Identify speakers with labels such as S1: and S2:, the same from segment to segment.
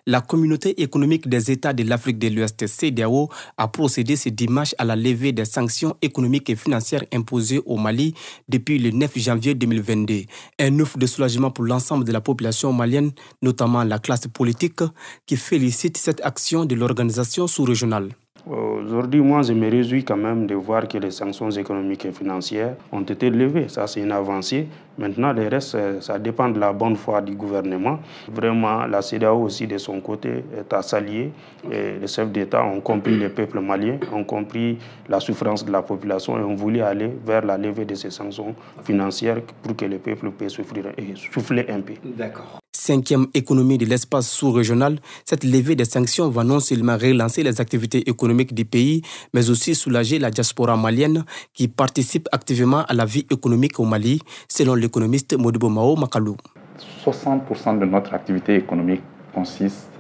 S1: La communauté économique des États de l'Afrique de l'Ouest, CEDEAO, a procédé ce dimanche à la levée des sanctions économiques et financières imposées au Mali depuis le 9 janvier 2022. Un ouf de soulagement pour l'ensemble de la population malienne, notamment la classe politique, qui félicite cette action de l'organisation sous-régionale.
S2: Aujourd'hui, moi, je me réjouis quand même de voir que les sanctions économiques et financières ont été levées. Ça, c'est une avancée. Maintenant, le reste, ça dépend de la bonne foi du gouvernement. Vraiment, la CEDEAO aussi, de son côté, est à saluer. Et les chefs d'État ont compris le peuple malien, ont compris la souffrance de la population et ont voulu aller vers la levée de ces sanctions financières pour que le peuple puisse souffler un peu.
S1: D'accord. Cinquième économie de l'espace sous-régional, cette levée des sanctions va non seulement relancer les activités économiques du pays, mais aussi soulager la diaspora malienne qui participe activement à la vie économique au Mali, selon l'économiste Modibo Mao Makalou.
S3: 60% de notre activité économique consiste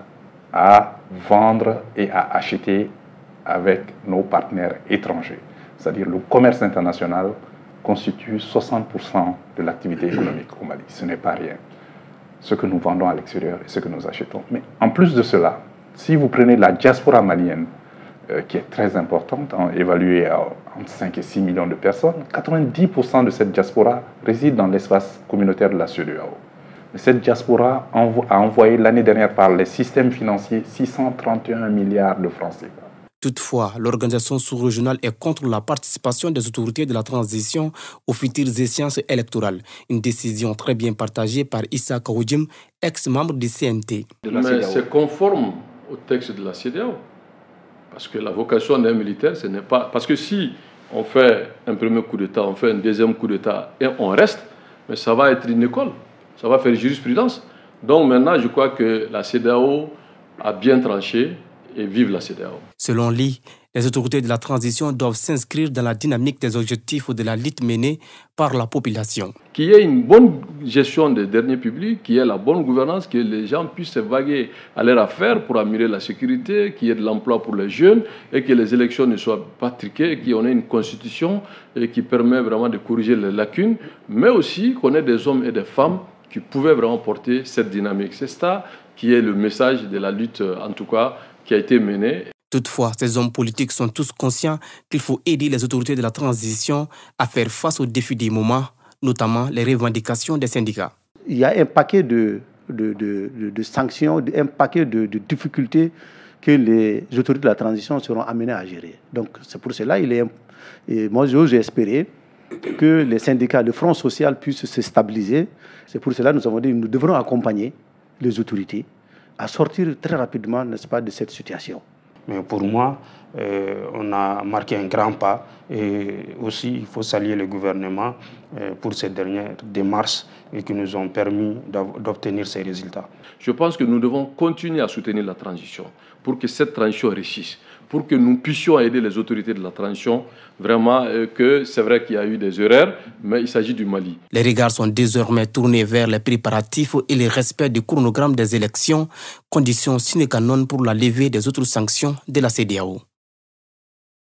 S3: à vendre et à acheter avec nos partenaires étrangers. C'est-à-dire le commerce international constitue 60% de l'activité économique au Mali. Ce n'est pas rien. Ce que nous vendons à l'extérieur et ce que nous achetons. Mais en plus de cela, si vous prenez la diaspora malienne, qui est très importante, évaluée à entre 5 et 6 millions de personnes, 90% de cette diaspora réside dans l'espace communautaire de la CEDEAO. Cette diaspora a envoyé l'année dernière par les systèmes financiers 631 milliards de francs CFA.
S1: Toutefois, l'organisation sous-régionale est contre la participation des autorités de la transition aux futures échéances électorales. Une décision très bien partagée par Issa Kaoudjim, ex-membre du CNT.
S4: Mais c'est conforme au texte de la CEDEAO. Parce que la vocation d'un militaire, ce n'est pas... Parce que si on fait un premier coup d'État, on fait un deuxième coup d'État et on reste, mais ça va être une école. Ça va faire jurisprudence. Donc maintenant, je crois que la CEDEAO a bien tranché. Et vive la CEDEAO.
S1: Selon lui, les autorités de la transition doivent s'inscrire dans la dynamique des objectifs de la lutte menée par la population.
S4: Qu'il y ait une bonne gestion des derniers publics, qu'il y ait la bonne gouvernance, que les gens puissent s'évaguer à leurs affaires pour améliorer la sécurité, qu'il y ait de l'emploi pour les jeunes et que les élections ne soient pas truquées, qu'on ait une constitution qui permet vraiment de corriger les lacunes, mais aussi qu'on ait des hommes et des femmes qui pouvaient vraiment porter cette dynamique. C'est ça qui est le message de la lutte, en tout cas, qui a été menée.
S1: Toutefois, ces hommes politiques sont tous conscients qu'il faut aider les autorités de la transition à faire face aux défis du moment, notamment les revendications des syndicats.
S5: Il y a un paquet de sanctions, un paquet de difficultés que les autorités de la transition seront amenées à gérer. Donc c'est pour cela moi j'ose espérer que les syndicats, le front social puissent se stabiliser. C'est pour cela que nous avons dit que nous devrons accompagner les autorités à sortir très rapidement, n'est-ce pas, de cette situation.
S2: Mais pour moi, on a marqué un grand pas et aussi il faut saluer le gouvernement pour ces dernières démarches et qui nous ont permis d'obtenir ces résultats.
S4: Je pense que nous devons continuer à soutenir la transition pour que cette transition réussisse, pour que nous puissions aider les autorités de la transition, vraiment que c'est vrai qu'il y a eu des erreurs, mais il s'agit du Mali.
S1: Les regards sont désormais tournés vers les préparatifs et le respect du chronogramme des élections, condition sine qua non pour la levée des autres sanctions de la CEDEAO.